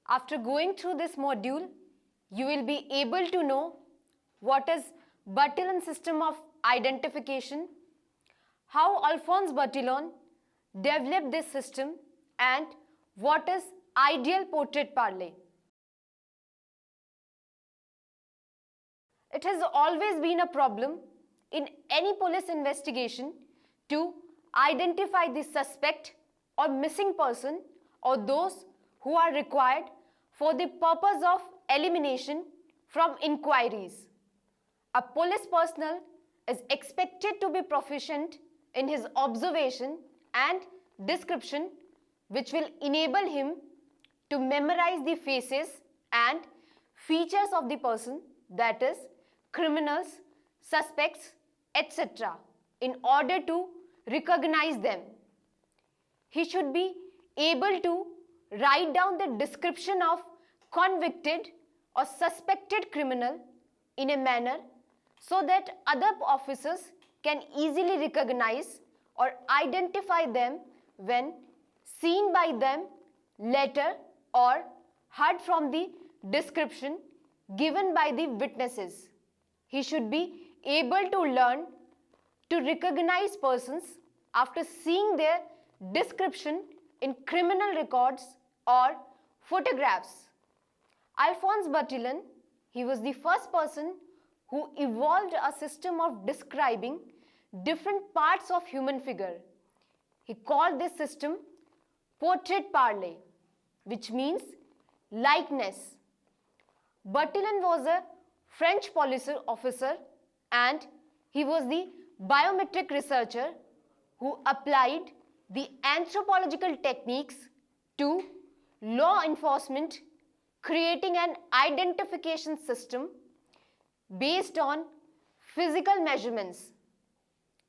After going through this module, you will be able to know what is Bertillon system of identification, how Alphonse Bertillon developed this system, and what is ideal portrait parley. It has always been a problem in any police investigation to identify the suspect or missing person or those who are required for the purpose of elimination from inquiries. A police personnel is expected to be proficient in his observation and description, which will enable him to memorize the faces and features of the person, that is, criminals, suspects, etc., in order to recognize them. He should be able to write down the description of convicted or suspected criminal in a manner so that other officers can easily recognize or identify them when seen by them later or heard from the description given by the witnesses. He should be able to learn to recognize persons after seeing their description in criminal records or photographs. Alphonse Bertillon, he was the first person who evolved a system of describing different parts of human figure. He called this system portrait parley, which means likeness. Bertillon was a French police officer and he was the biometric researcher who applied the anthropological techniques to law enforcement, creating an identification system based on physical measurements.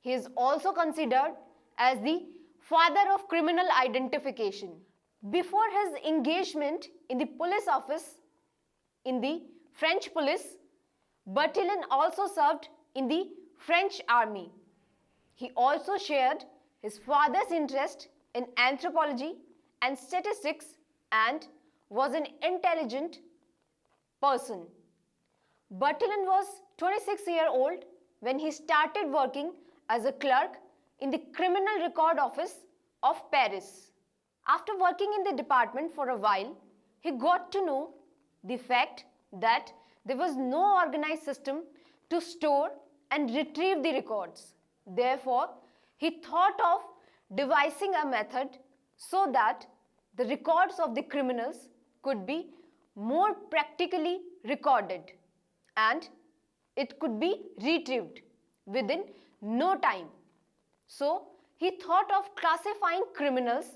He is also considered as the father of criminal identification. Before his engagement in the police office in the French police, Bertillon also served in the French army. He also shared his father's interest in anthropology and statistics and was an intelligent person. Bertillon was 26 years old when he started working as a clerk in the Criminal Record Office of Paris. After working in the department for a while, he got to know the fact that there was no organized system to store and retrieve the records. Therefore, he thought of devising a method so that the records of the criminals could be more practically recorded and it could be retrieved within no time. So, he thought of classifying criminals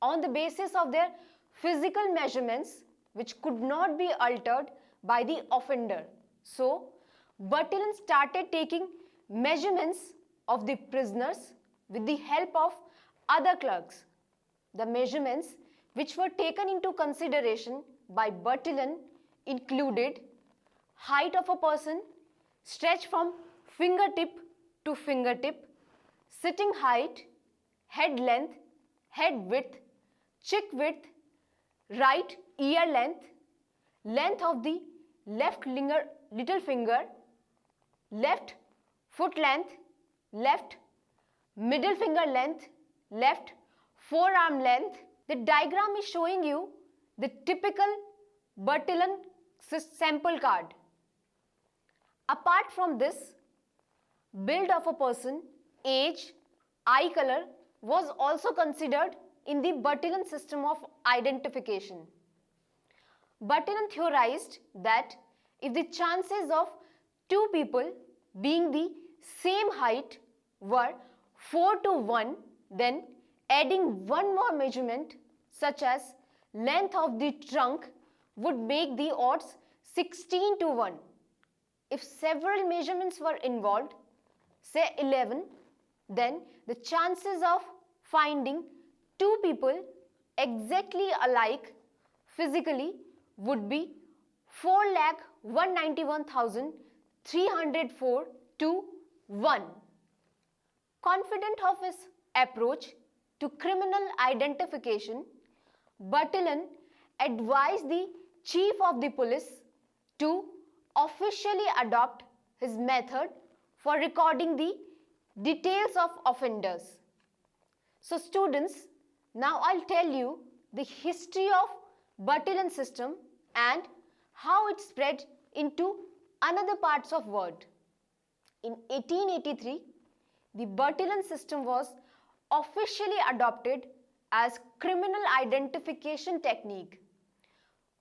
on the basis of their physical measurements which could not be altered by the offender. So, Bertillon started taking measurements of the prisoners with the help of other clerks. The measurements which were taken into consideration by Bertillon included height of a person stretched from fingertip to fingertip, sitting height, head length, head width, cheek width, right ear length, length of the left little finger, left foot length, left middle finger length, left forearm length. The diagram is showing you the typical Bertillon sample card. Apart from this, build of a person, age, eye color was also considered in the Bertillon system of identification. Bertillon theorized that if the chances of two people being the same height were 4 to 1, then adding one more measurement such as length of the trunk would make the odds 16 to 1. If several measurements were involved, say 11, then the chances of finding two people exactly alike physically would be 4,191,304 to 1. Confident of his approach to criminal identification, Bertillon advised the chief of the police to officially adopt his method for recording the details of offenders. So students, now I'll tell you the history of Bertillon system and how it spread into another parts of world. In 1883, the Bertillon system was officially adopted as criminal identification technique,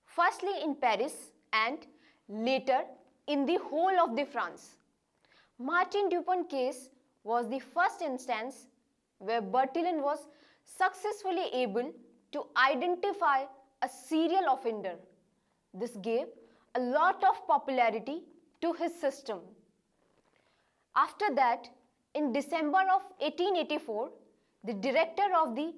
firstly in Paris and later in the whole of the France. Martin Dupont case was the first instance where Bertillon was successfully able to identify a serial offender. This gave a lot of popularity to his system. After that, in December of 1884, the director of the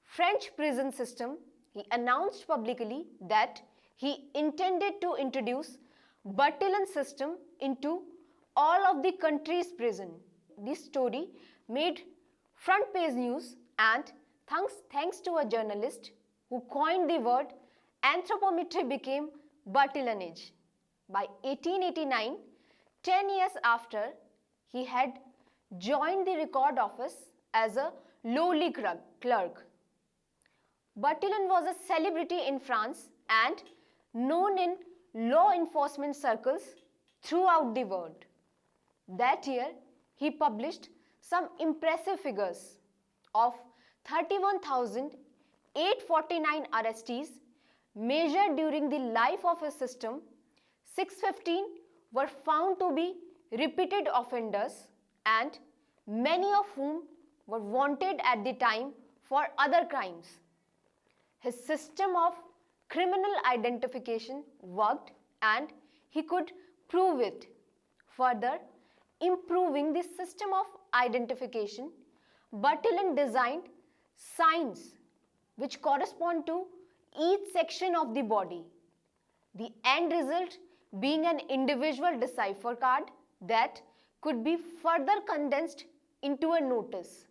French prison system, he announced publicly that he intended to introduce Bertillon system into all of the country's prison. This story made front page news and thanks to a journalist who coined the word, anthropometry became Bertillonage. By 1889, 10 years after, he had joined the record office as a lowly clerk. Bertillon was a celebrity in France and known in law enforcement circles throughout the world. That year, he published some impressive figures of 31,849 arrestees measured during the life of his system. 615 were found to be repeated offenders and many of whom were wanted at the time for other crimes. His system of criminal identification worked and he could prove it. Further improving the system of identification, Bertillon designed signs which correspond to each section of the body. The end result being an individual decipher card that could be further condensed into a notice.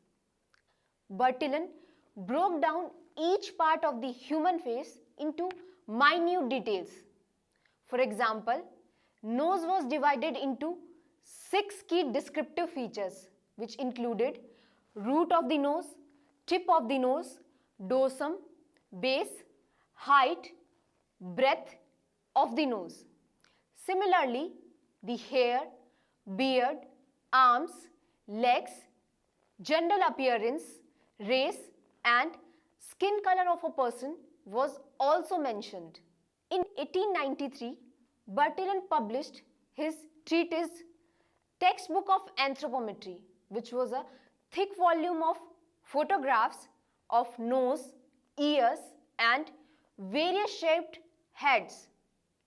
Bertillon broke down each part of the human face into minute details. For example, nose was divided into 6 key descriptive features which included root of the nose, tip of the nose, dorsum, base, height, breadth of the nose. Similarly, the hair, beard, arms, legs, general appearance, race and skin color of a person was also mentioned. In 1893, Bertillon published his treatise Textbook of Anthropometry, which was a thick volume of photographs of nose, ears and various shaped heads,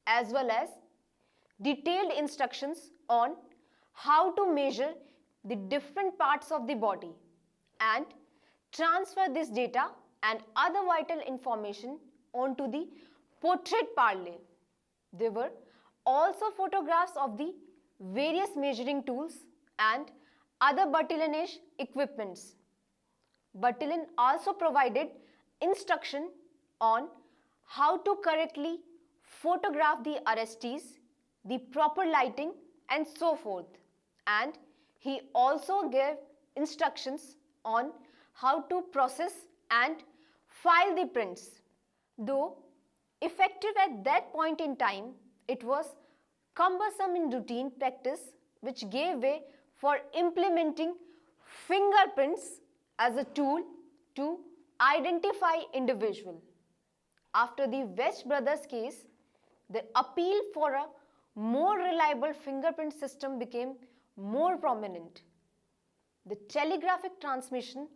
as well as detailed instructions on how to measure the different parts of the body and transfer this data and other vital information onto the portrait parlor. There were also photographs of the various measuring tools and other Bertillonage equipments. Bertillon also provided instruction on how to correctly photograph the arrestees, the proper lighting and so forth. And he also gave instructions on how to process and file the prints. Though effective at that point in time, it was cumbersome in routine practice which gave way for implementing fingerprints as a tool to identify individual. After the West Brothers case, the appeal for a more reliable fingerprint system became more prominent. The telegraphic transmission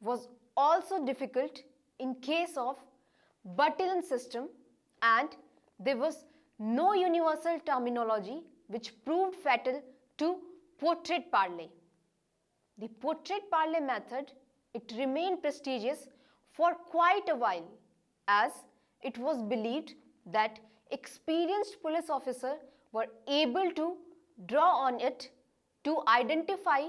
was also difficult in case of Bertillon system and there was no universal terminology which proved fatal to portrait parlor. The portrait parlor method, it remained prestigious for quite a while as it was believed that experienced police officers were able to draw on it to identify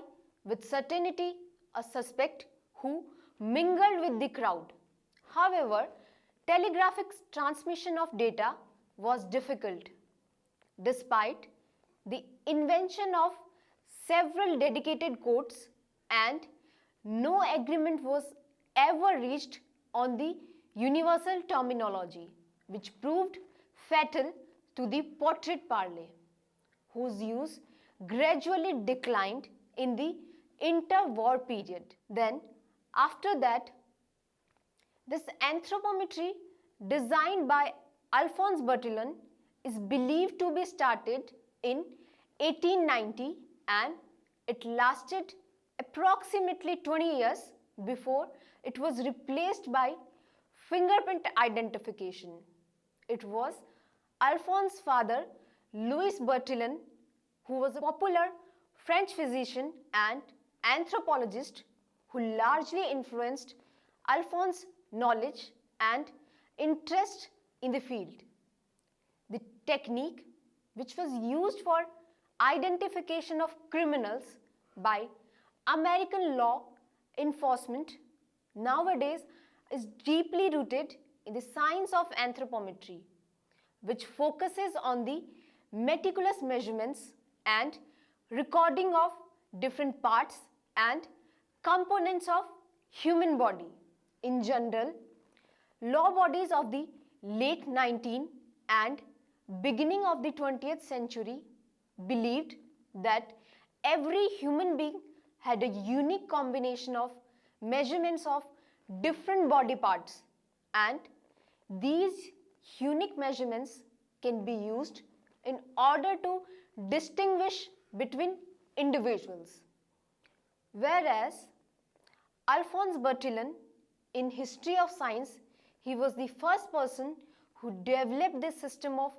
with certainty a suspect who mingled with the crowd. However, telegraphic transmission of data was difficult, despite the invention of several dedicated codes, and no agreement was ever reached on the universal terminology, which proved fatal to the portrait parley, whose use gradually declined in the interwar period. Then, after that, this anthropometry designed by Alphonse Bertillon is believed to be started in 1890, and it lasted approximately 20 years before it was replaced by fingerprint identification. It was Alphonse's father, Louis Bertillon, who was a popular French physician and anthropologist who largely influenced Alphonse's knowledge and interest in the field. The technique, which was used for identification of criminals by American law enforcement, nowadays is deeply rooted in the science of anthropometry, which focuses on the meticulous measurements and recording of different parts and components of human body. In general, law bodies of the late 19th and beginning of the 20th century believed that every human being had a unique combination of measurements of different body parts, and these unique measurements can be used in order to distinguish between individuals. Whereas Alphonse Bertillon, in History of Science, he was the first person who developed this system of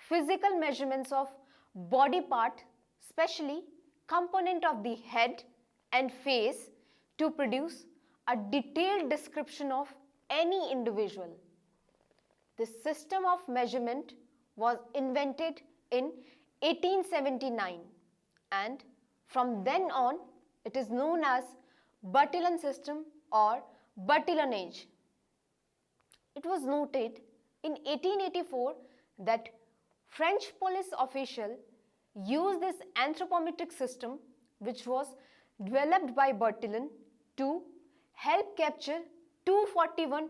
physical measurements of body part, especially component of the head and face, to produce a detailed description of any individual. This system of measurement was invented in 1879, and from then on it is known as Bertillon system or Bertillon age. It was noted in 1884 that French police official used this anthropometric system, which was developed by Bertillon, to help capture 241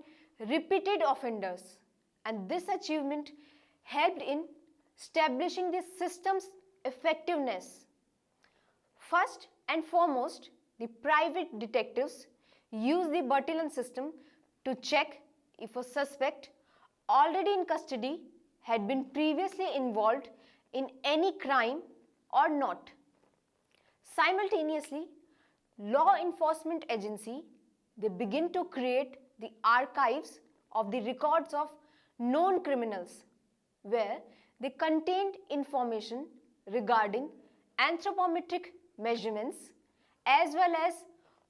repeated offenders, and this achievement helped in establishing the system's effectiveness. First and foremost, the private detectives use the Bertillon system to check if a suspect already in custody had been previously involved in any crime or not. Simultaneously, law enforcement agency, they begin to create the archives of the records of known criminals, where they contained information regarding anthropometric measurements as well as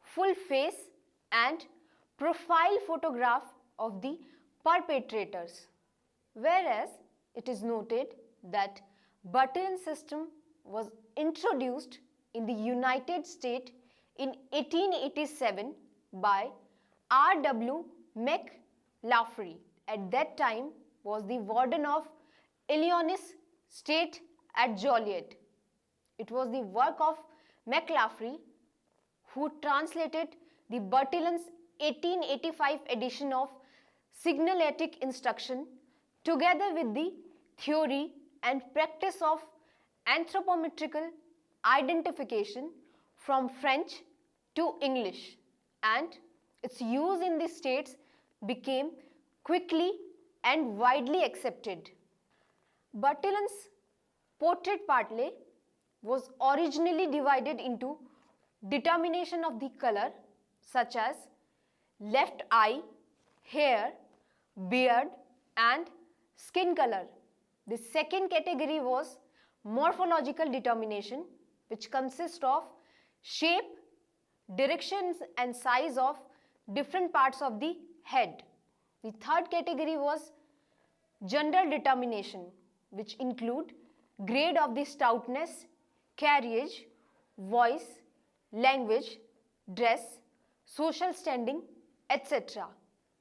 full face and profile photograph of the perpetrators. Whereas it is noted that Bertillon system was introduced in the United States in 1887 by R.W. McLaughry. At that time was the warden of Illinois State at Joliet. It was the work of McLaughry who translated the Bertillon's 1885 edition of Signalétique Instruction together with the theory and practice of anthropometrical identification from French to English, and its use in the states became quickly and widely accepted. Bertillon's portrait parley was originally divided into determination of the color, such as left eye, hair, beard and skin color. The second category was morphological determination, which consists of shape, directions and size of different parts of the head. The third category was gender determination, which include grade of the stoutness, carriage, voice, language, dress, social standing, etc.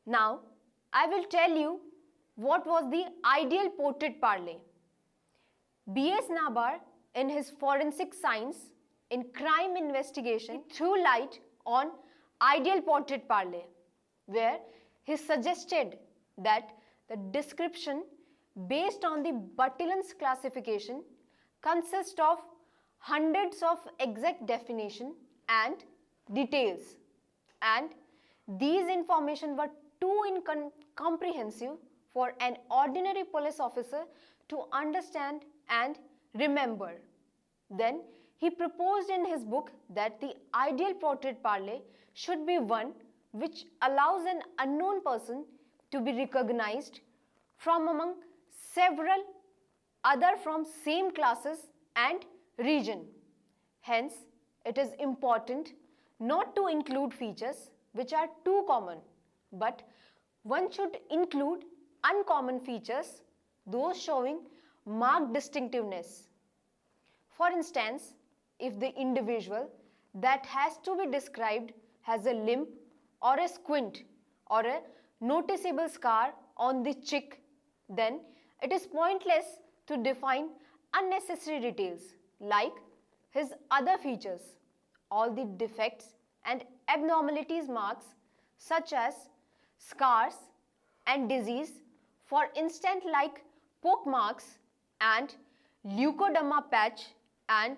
Now, I will tell you what was the ideal portrait parley. B.S. Nabar, in his Forensic Science in Crime Investigation, threw light on ideal portrait parley, where he suggested that the description based on the Bertillon's classification consists of hundreds of exact definition and details, and these information were too incomprehensive for an ordinary police officer to understand and remember. Then he proposed in his book that the ideal portrait parley should be one which allows an unknown person to be recognized from among several other from same classes and region. Hence, it is important not to include features which are too common, but one should include uncommon features, those showing marked distinctiveness. For instance, if the individual that has to be described has a limp or a squint or a noticeable scar on the cheek, then it is pointless to define unnecessary details like his other features. All the defects and abnormalities marks such as scars and disease, for instance like poke marks and leukoderma patch and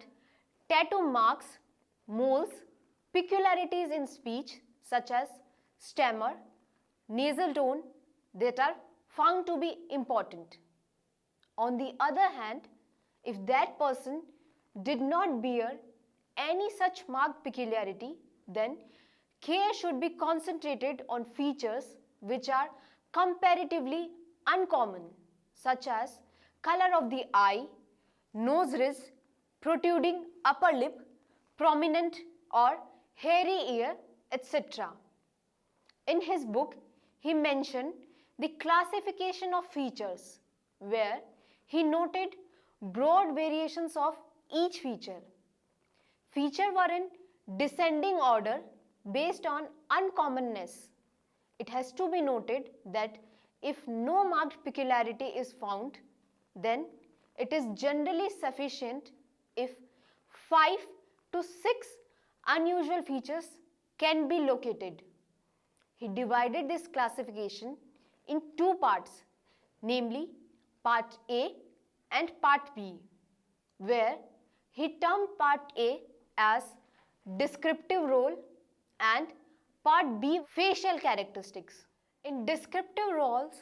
tattoo marks, moles, peculiarities in speech such as stammer, nasal tone that are found to be important. On the other hand, if that person did not bear any such marked peculiarity, then care should be concentrated on features which are comparatively uncommon, such as color of the eye, nose ridge, protruding upper lip, prominent or hairy ear, etc. In his book, he mentioned the classification of features, where he noted broad variations of each feature. Features were in descending order based on uncommonness. It has to be noted that if no marked peculiarity is found, then it is generally sufficient if 5 to 6 unusual features can be located. He divided this classification in two parts, namely Part A and Part B, where he termed Part A as descriptive role and Part B facial characteristics. In descriptive roles,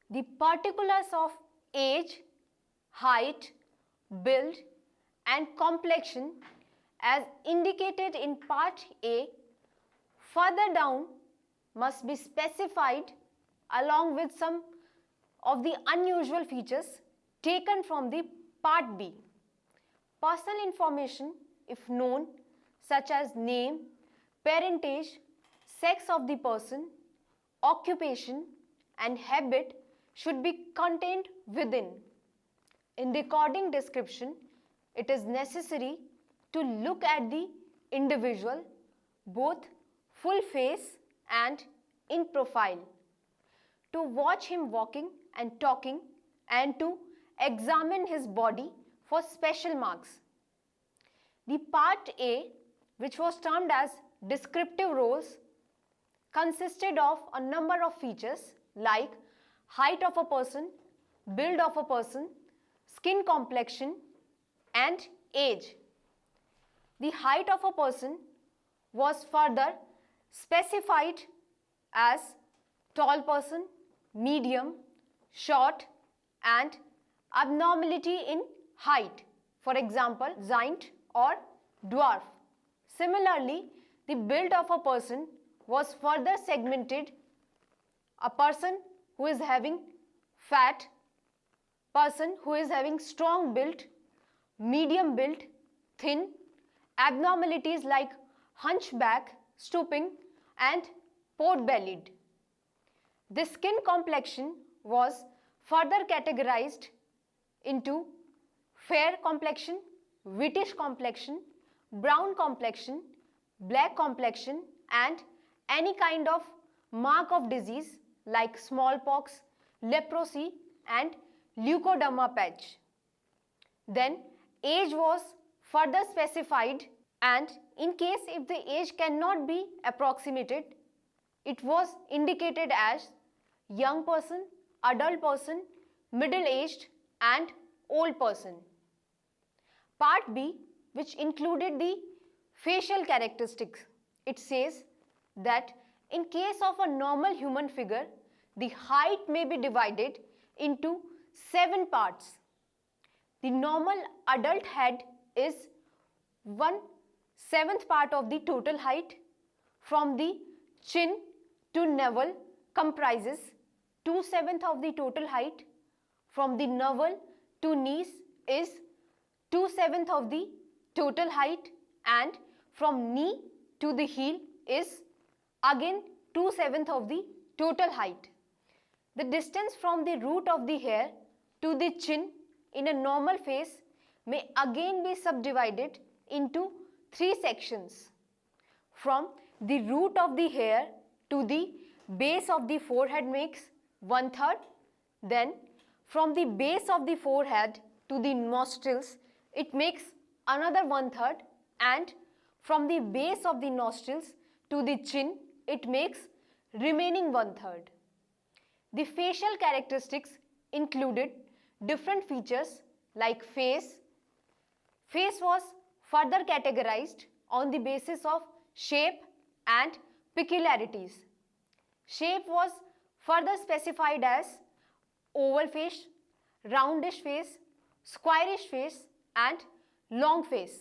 the particulars of age, height, build and complexion as indicated in Part A further down must be specified along with some of the unusual features taken from the Part B. Personal information, if known, such as name, parentage, sex of the person, occupation and habit should be contained within. In recording description, it is necessary to look at the individual both full face and in profile, to watch him walking and talking and to examine his body for special marks. The Part A, which was termed as descriptive roles, consisted of a number of features like height of a person, build of a person, skin complexion and age. The height of a person was further specified as tall person, medium, short and abnormality in height, for example giant or dwarf. Similarly, the build of a person was further segmented: a person who is having fat, person who is having strong build, medium build, thin, abnormalities like hunchback, stooping and pot-bellied. The skin complexion was further categorized into fair complexion, whitish complexion, brown complexion, black complexion and any kind of mark of disease like smallpox, leprosy and leukoderma patch. Then age was further specified, and in case if the age cannot be approximated, it was indicated as young person, adult person, middle aged and old person. Part B, which included the facial characteristics, it says that in case of a normal human figure, the height may be divided into 7 parts. The normal adult head is 1/7 part of the total height. From the chin to navel comprises 2/7 of the total height. From the navel to knees is 2/7 of the total height, and from knee to the heel is again 2/7 of the total height. The distance from the root of the hair to the chin in a normal face may again be subdivided into 3 sections. From the root of the hair to the base of the forehead makes 1/3. Then from the base of the forehead to the nostrils it makes another 1/3, and from the base of the nostrils to the chin it makes remaining 1/3. The facial characteristics included different features like face. Face was further categorized on the basis of shape and peculiarities. Shape was further specified as oval face, roundish face, squarish face and long face,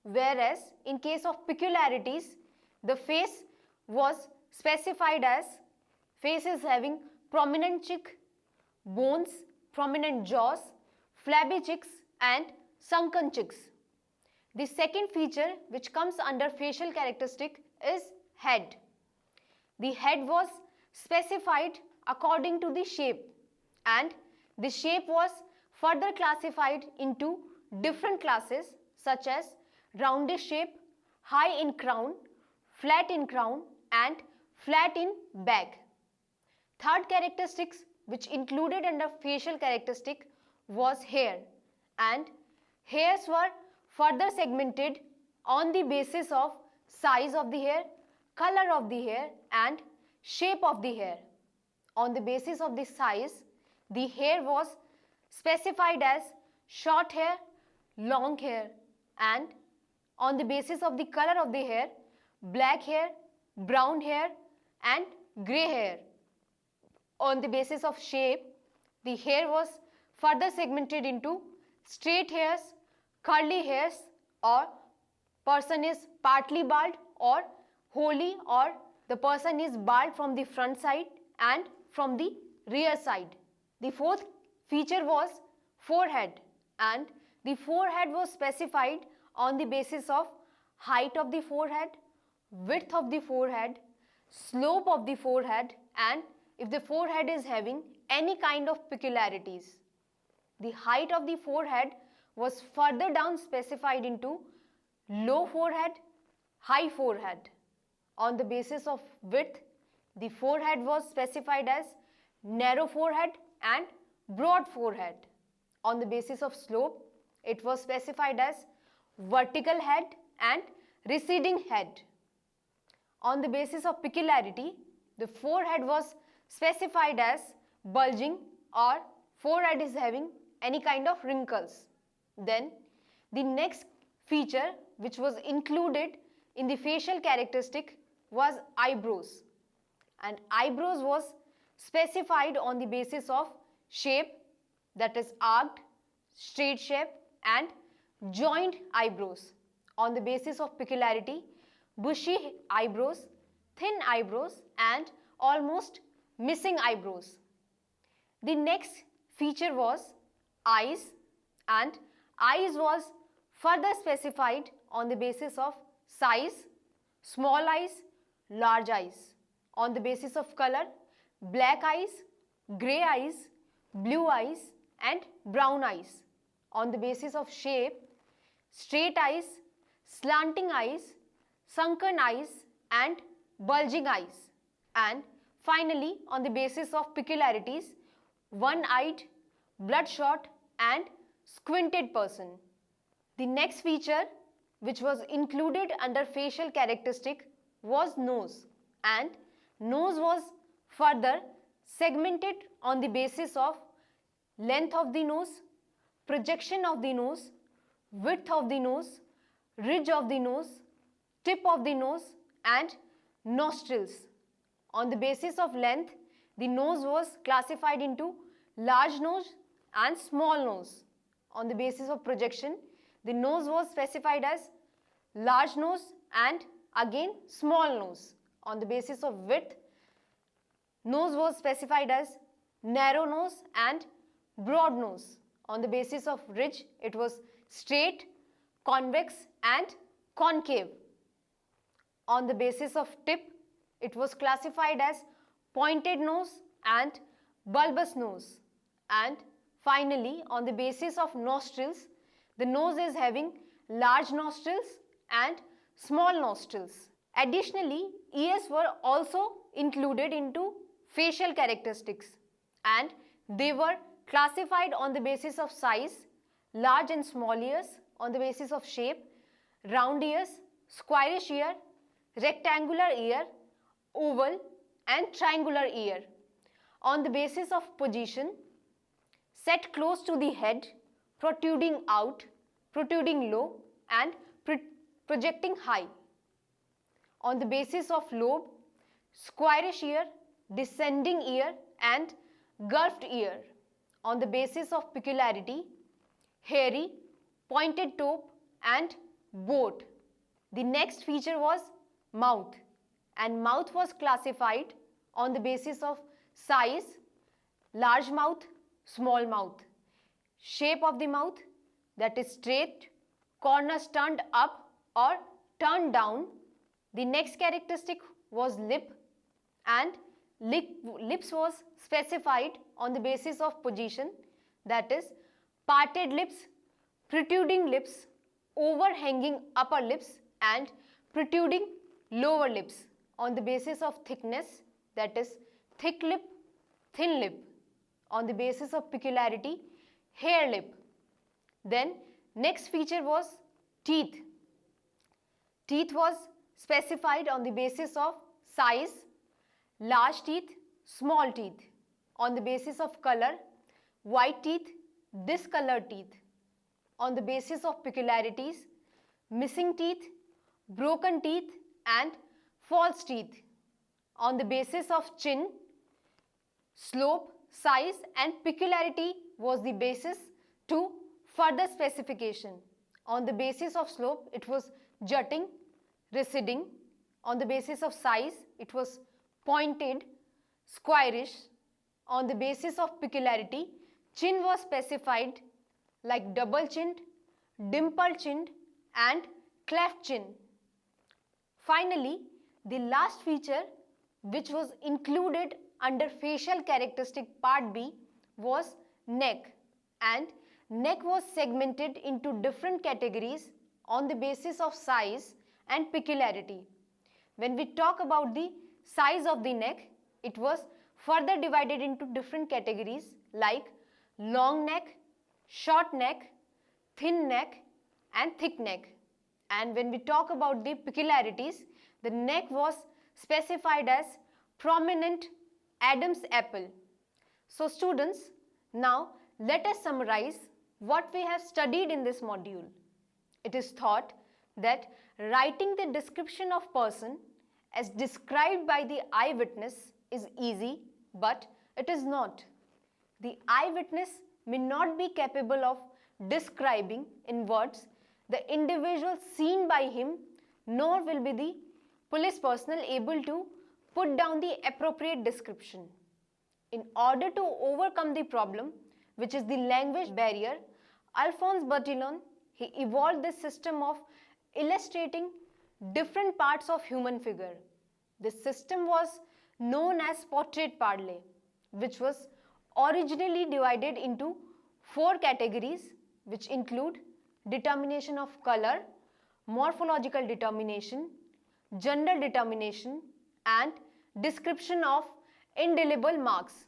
whereas in case of peculiarities, the face was specified as faces having prominent cheek, bones, prominent jaws, flabby cheeks and sunken cheeks. The second feature which comes under facial characteristic is head. The head was specified according to the shape, and the shape was further classified into different classes such as roundish shape, high in crown, flat in crown and flat in back. Third characteristics which included under facial characteristic was hair, and hairs were further segmented on the basis of size of the hair, color of the hair and shape of the hair. On the basis of the size, the hair was specified as short hair, long hair, and on the basis of the color of the hair, black hair, brown hair and grey hair. On the basis of shape, the hair was further segmented into straight hairs, curly hairs, or person is partly bald or wholly, or the person is bald from the front side and from the rear side. The fourth feature was forehead, and the forehead was specified on the basis of height of the forehead, width of the forehead, slope of the forehead and if the forehead is having any kind of peculiarities. The height of the forehead was further down specified into low forehead, high forehead. On the basis of width, the forehead was specified as narrow forehead and broad forehead. On the basis of slope, it was specified as vertical head and receding head. On the basis of peculiarity, the forehead was specified as bulging or forehead is having any kind of wrinkles. Then the next feature which was included in the facial characteristic was eyebrows, and eyebrows was specified on the basis of shape, that is arched, straight shape and joined eyebrows. On the basis of peculiarity, bushy eyebrows, thin eyebrows and almost missing eyebrows. The next feature was eyes, and eyes was further specified on the basis of size, small eyes, large eyes. On the basis of color, black eyes, grey eyes, blue eyes and brown eyes. On the basis of shape, straight eyes, slanting eyes, sunken eyes and bulging eyes. And Finally, on the basis of peculiarities, one-eyed, bloodshot and squinted person. The next feature which was included under facial characteristic was nose, and nose was further segmented on the basis of length of the nose, projection of the nose, width of the nose, ridge of the nose, tip of the nose and nostrils. On the basis of length, the nose was classified into large nose and small nose. On the basis of projection, the nose was specified as large nose and again small nose. On the basis of width, nose was specified as narrow nose and broad nose. On the basis of ridge, it was straight, convex and concave. On the basis of tip, it was classified as pointed nose and bulbous nose. And finally, on the basis of nostrils, the nose is having large nostrils and small nostrils. Additionally, ears were also included into facial characteristics, and they were classified on the basis of size, large and small ears, on the basis of shape, round ears, squarish ear, rectangular ear, oval and triangular ear. On the basis of position, set close to the head, protruding out, protruding low and projecting high. On the basis of lobe, squarish ear, descending ear and gulfed ear. On the basis of peculiarity, hairy, pointed top and boat. The next feature was mouth, and mouth was classified on the basis of size, large mouth, small mouth, shape of the mouth, that is straight, corners turned up or turned down. The next characteristic was lip, and lips was specified on the basis of position, that is parted lips, protruding lips, overhanging upper lips and protruding lower lips. On the basis of thickness, that is thick lip, thin lip. On the basis of peculiarity, hair lip. Then next feature was teeth. Teeth was specified on the basis of size, large teeth, small teeth. On the basis of color, white teeth, discolored teeth. On the basis of peculiarities, missing teeth, broken teeth and false teeth. On the basis of chin, slope, size and peculiarity was the basis to further specification. On the basis of slope, it was jutting, receding. On the basis of size, it was pointed, squarish. On the basis of peculiarity, chin was specified like double chinned, dimple chinned and cleft chin. Finally, the last feature which was included under facial characteristic part B was neck, and neck was segmented into different categories on the basis of size and peculiarity. When we talk about the size of the neck, it was further divided into different categories like long neck, short neck, thin neck and thick neck. And when we talk about the peculiarities, the neck was specified as prominent Adam's apple. So students, now let us summarize what we have studied in this module. It is thought that writing the description of person as described by the eyewitness is easy, but it is not. The eyewitness may not be capable of describing in words the individual seen by him, nor will be the police personnel able to put down the appropriate description. In order to overcome the problem, which is the language barrier, Alphonse Bertillon, he evolved this system of illustrating different parts of human figure. This system was known as portrait parler, which was originally divided into 4 categories, which include determination of color, morphological determination, gender determination and description of indelible marks.